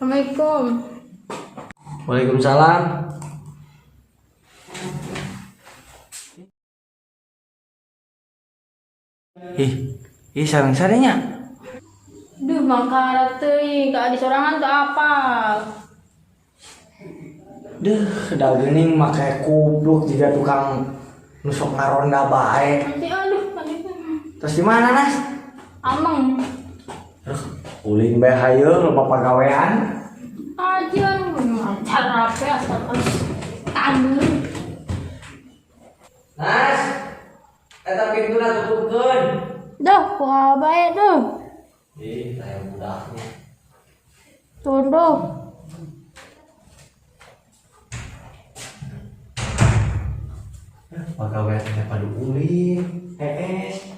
Assalamualaikum. Waalaikumsalam. Sareng-sarengnya. Duh, mangkara teuing, ka adi sorangan teu apal. Duh, da geuning make kubluk juga tukang nusuk ngaronda bae. Nanti aduh, Terus di mana, Nas? Ameng. Ulin bae hayeul loba pagawean. Aja acara apa asal tandur. Nas, eta pintuna tutupkeun. Dah, kumaha bae tuh. Taya budaknya. Tunduh. Pagawean teh padu ulin, hees.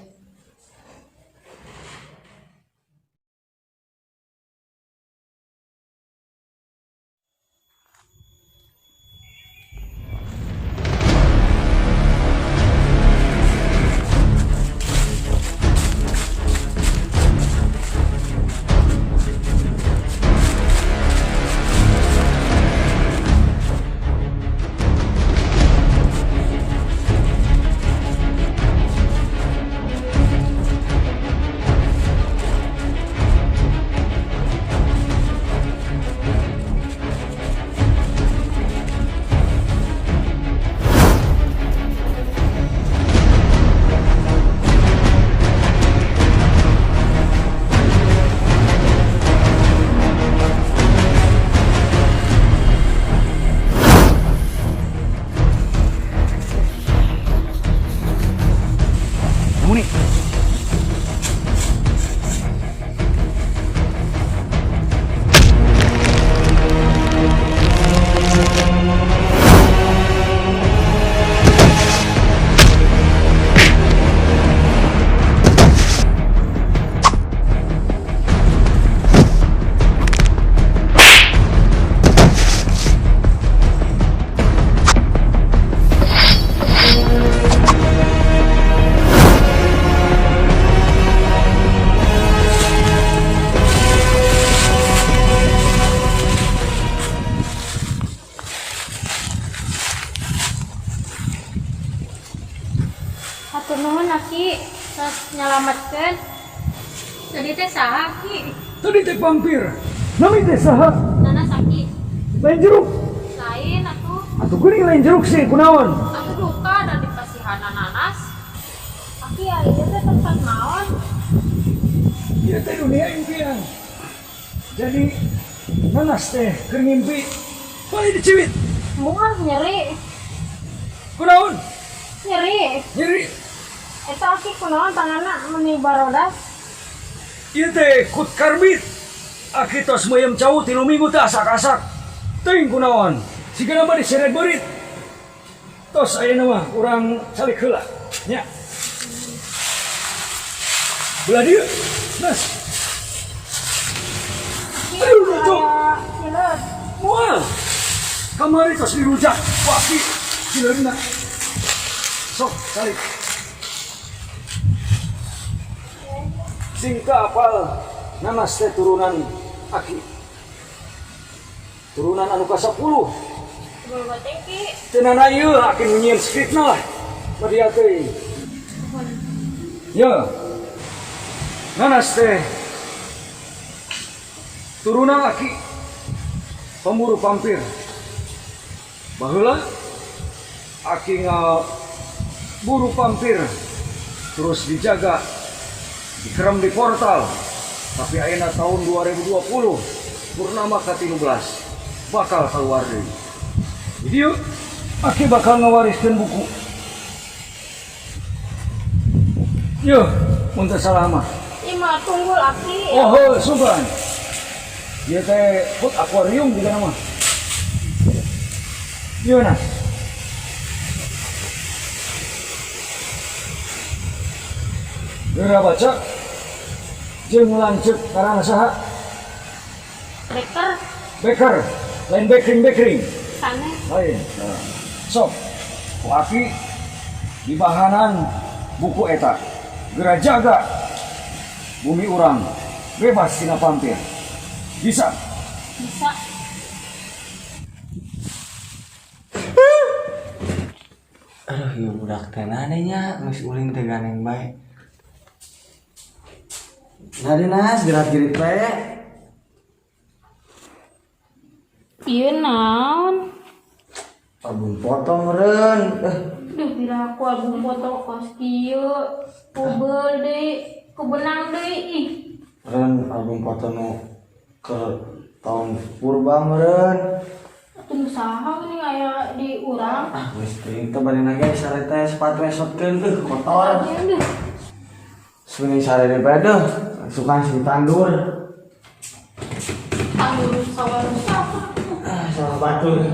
Hatur nuhun Aki, tos nyalametkeun. Tadi teh saha Ki? Tadi teh vampir. Nami teh saha? Nanas Aki. Lain jeruk. Lain atuh. Atuh geuning lain jeruk sih kunaon? Atuh duka dan dipasihana nanas. Aki aya teh tempat naon? Ieu teh dunia impian. Jadi nanas teh keur ngimpi balik dicibit. Muah nyeri. Kunaon? Nyeri. Nyeri. Eta Aki kunaon tanganna meni barodas? Ieu teh kut karbit. Aki tos meuyem cau 3 minggu teh asak-asak. Teuing kunaon? Sigana mah diseret beurit. Tos ayeuna mah urang calik heula. Nya. Belah dieu. Nas. Aduh, lucu. Cileut. Moal. Kamari tos dirujak. Waki. Cileuna. Sok, calik. Singka apal nanas teh turunan Aki. Turunan anu ka-10. Sebelum bateng Ki. Cenana ieu Aki nyieun skripna lah. Badia teh. Ya. Nanas teh turunan Aki. Pemburu vampir. Baheula Aki buru vampir terus dijaga dikerem di portal, tapi ayeuna tahun 2020 purnama ke-13 bakal keluar deui. Jadi yuk Aki bakal ngawariskeun buku. Yuk, mun teu salah mah. Ima tunggul Aki. Oh, heuh, sugan. Ieu teh food aquarium juga nama. Ieu nah. Geura baca jeung lanceuk karana saha? Beker. Beker, lain bekring. Sana. Lain. Nah. Sok, ku Aki di bahanan buku eta. Geura jaga bumi urang bebas tina vampir. Bisa. Bisa. Aduh, ya budak teh nya geus uling teh ganeng bae. Nade nas gerak-gerik bae. Iya naon? Album foto meureun. Duh, bila aku album foto kos kieu. Pubel deui, kubenang deui ih. Meureun album foto nu ke tahun purba meureun. Atuh saha geuning aya di urang. Geus teuing teh bari nage sare teh sepatu esotkeun kotor. Duh. Suni sare de bae deuh. Sukan si tandur. Tandur sawah siapa? Salah batur.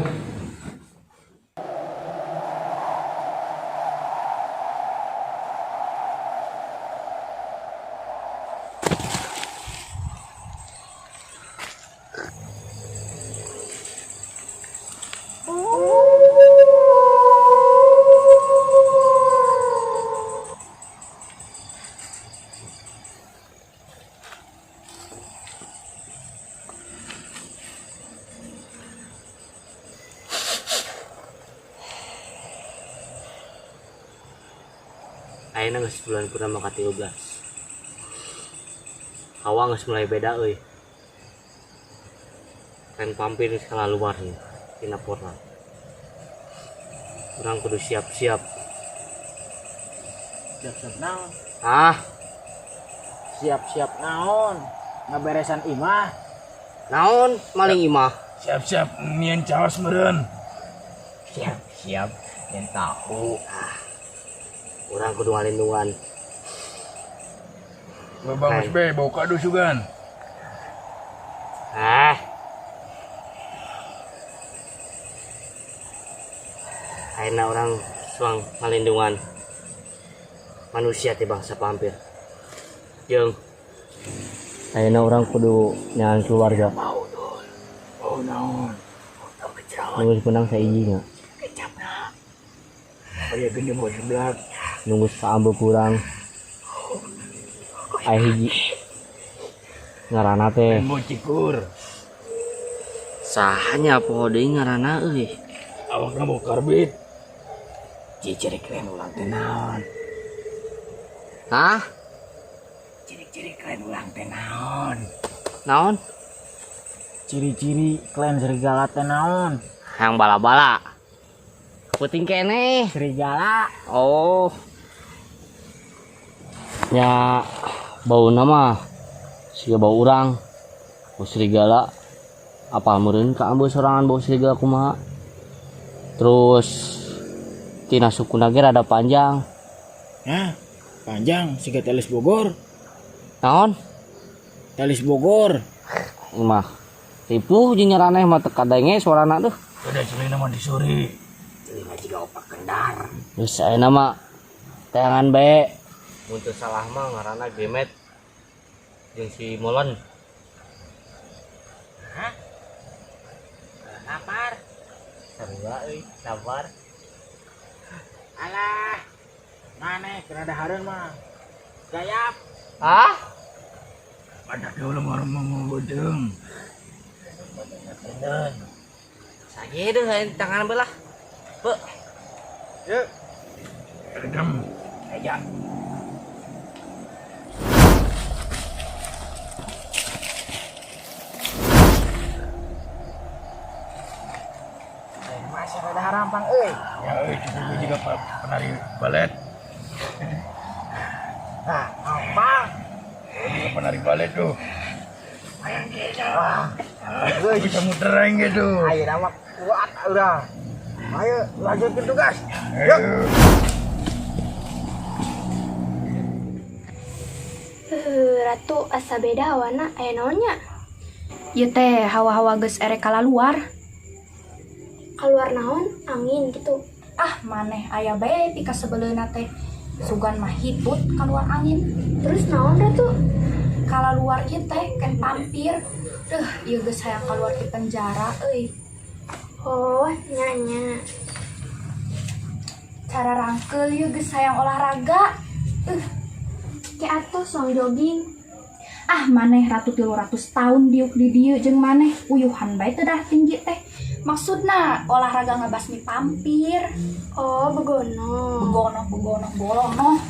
Ayeuna geus bulan purnama ka 13. Hawa geus mulai beda euy. Tren pampir di skala luar nih, tina porna. Urang kudu siap-siap. Siap-siap naon? Ah, Siap-siap naon? Ngaberesan imah? naon maling imah? Siap-siap nyen caos meureun. Siap-siap yang tahu. Urang kudu ngalindungan. Bagus bae bau kado sugan. Ayeuna orang suang ngalindungan manusia ti bangsa pampir. Jeung ayeuna orang kudu nyalan keluarga. Oh naon? Nunggu punang saiji nya. Aya gede mau sebelah. Nunggu saambeuk kurang. Aya hiji. Ngaranna teh Mau cikur. sahanya poho deui ngaranna euy. Awakna mau karbit. Ciri-ciri keren ulang teh naon? Hah? Ciri-ciri keren ulang teh naon? Naon? Ciri-ciri keren serigala teh naon? Yang bala-bala. Puting kene. Serigala. Oh. Ya bau nama siga bau urang. Bau serigala. Apa meureun ka ambeus sorangan bau serigala kumaha? Terus tina sukuna ge rada panjang. Hah? Panjang siga telis Bogor. Naon? Telis Bogor. Imah tipu jeung nyaraneh mah teu kadenge suarana tuh. Udah celina mah disuri. Telinga jiga opak kendar. Geus ayeuna mah tayangan bae. Mun teu salah mah ngaranna Gemet jeung si Molon. Hah? Lapar. Sarua euy, sabar. Alah. Maneh kerada hareun mah. Gayap. Ah? Ada ke ulah mau bedeng. Sagedeung aya tangan belah. Be. Yuk. Kedem. Aja. Masih ada harapan euy. Ya cukup juga penari balet. Nah, apa? Juga penari balet tuh. Ayang kita. Bisa mutereng gitu. Ayo nama kuat udah. Ayo lanjutin tugas. Ayo. Ratu asa beda hawana aya naonnya? Ieu teh hawa-hawa geus erek kalaluar. Keluar naon? Angin gitu. Ah, maneh aya bae pika sebeleuna teh. Sugan mah hidut keluar angin. Terus naon Ratu? Kalaluar ieu teh kan pampir. Ieu geus hayang keluar di penjara euy. Oh, nyanya. Cara rangkeul ieu geus hayang olahraga. Kayak atuh song jogging. Ah maneh ratu 300 tahun diuk di dieu jeung maneh uyuhan bae teu dah tinggi teh. Maksudna olahraga ngabasmi pampir. Oh, begono. Begono bolono.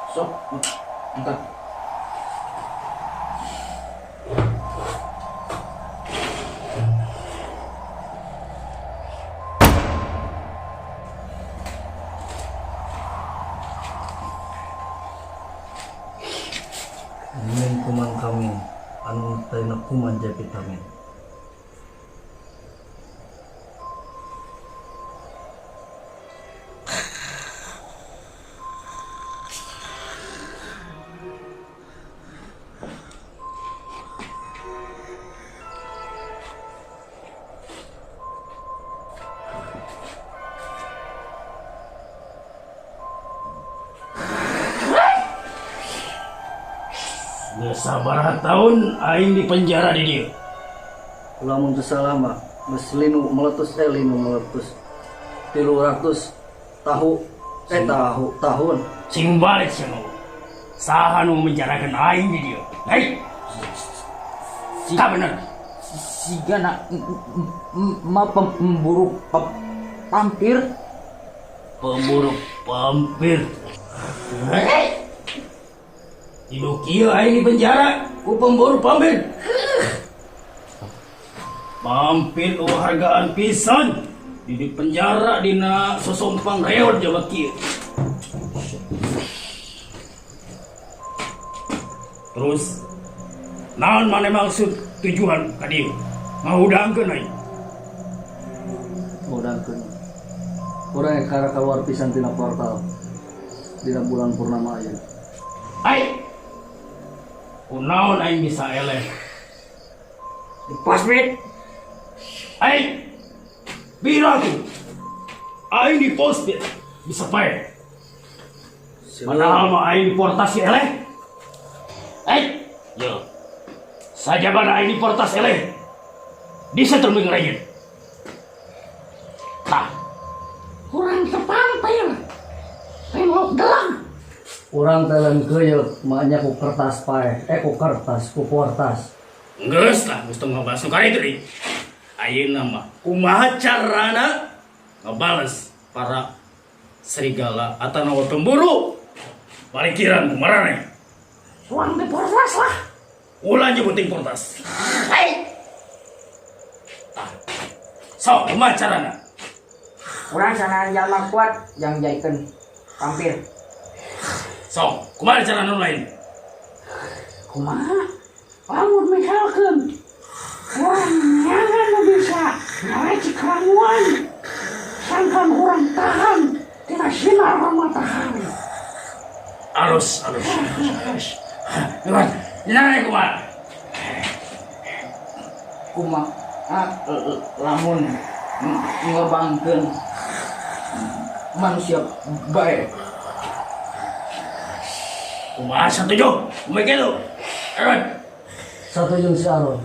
Sok, bentar. Ingin kuman kami anu tayna kuman japit kami. Ya sabar tahun aing di penjara di dieu. Lamun teu salama geus linu meletus 300 tahun. Sing balik cenah. Saha nu menjarakeun aing di dieu? Hei. Ka bener. Siga na pemburu pampir. Pemburu pampir. Hei. Hidup kieu aing di penjara ku pemburu pampir. Pampir hargaan pisan di penjara dina sosompang reot jawa kieu. Terus naon maneh maksud tujuan ka dieu? Ngahudangkeun aing. Modangkeun. Urang ekara keluar pisan tina portal dina bulan purnama aya. Hai. Kunaon aing bisa eleh? Di posbit. Hai. Bira tuh. Aing di posbit bisa pae. Padahal mah aing di portas eleh. Hai. Yo. Saja bana aing di portas eleh. Di setruming ngerayeun. Tah. Kurang tepampir. Tengok gelang. Urang telen geuyeuh maknya ku kertas pae. Ku kertas, ku portas. Geus lah, geus teu ngabas nu kari teh. Ayeuna mah kumaha carana ngabales para serigala atanawa pemburu palikiran kumarane. Suang di portas lah. Ulah nyebutin portas. Hei. So, kumaha carana? Urang sana jalma kuat yang jaikeun pampir. So, kumaha carana nu lain? Kumaha? Lamun misalkeun urang nyangan nu bisa ngalecik ramuan. Sangkan urang tahan tina sinar matahari. Alus. Gimana? Gimana kumaha? Kumaha lamun ngobangkeun manusia baik. Kumaha satuju? Kumaha kitu? Erot. Satu jeung si Aron.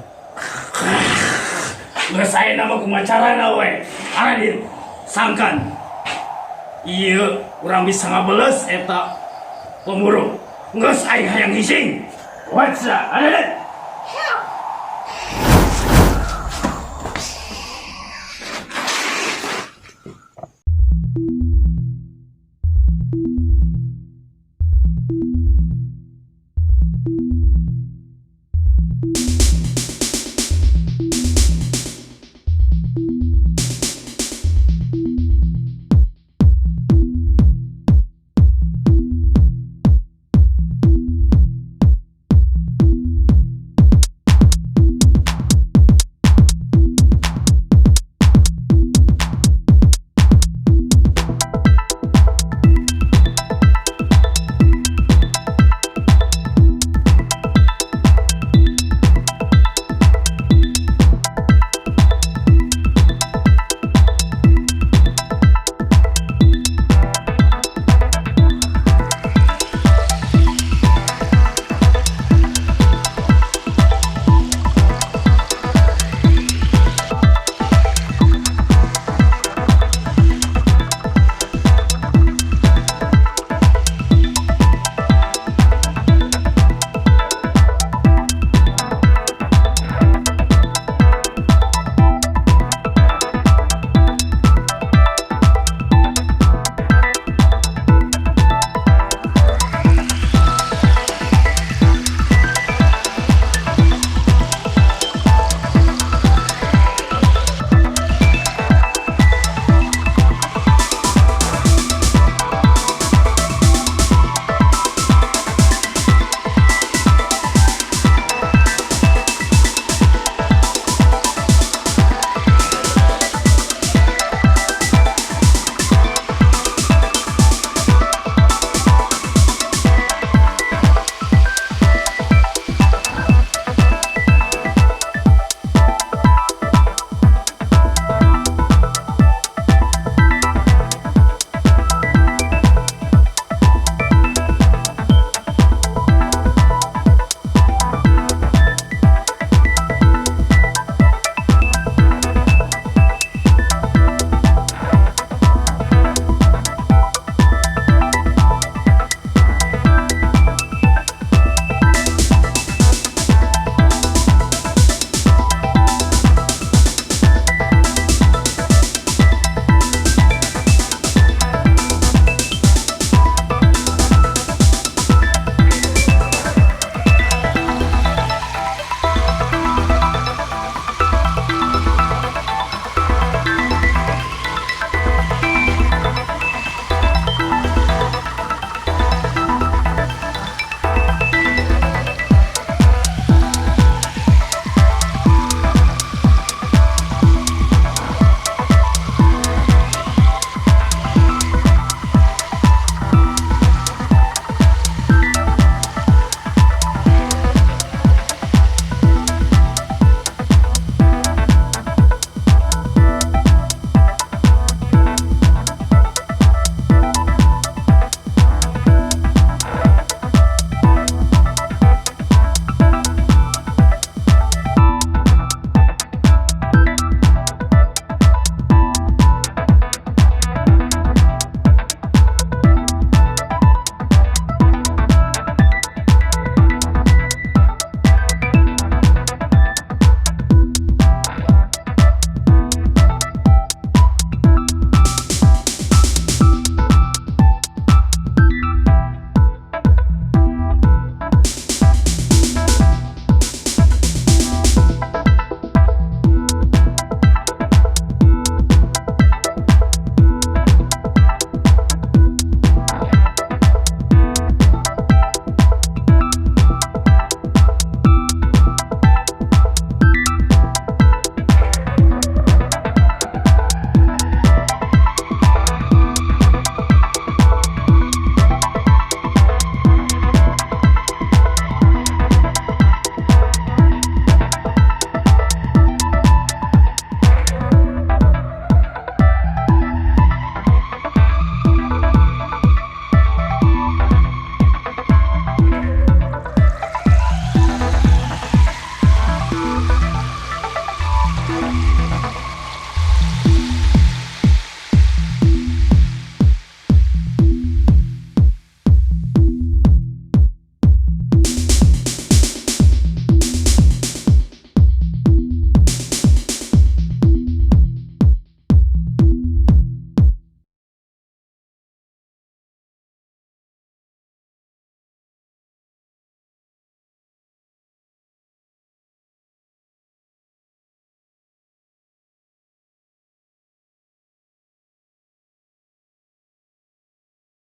Geus aya nama kumaha carana we. Ara dieu. Sangkan. Ieu urang bisa ngabeles eta pemburu. Geus aing hayang hijing. Watsa, ada.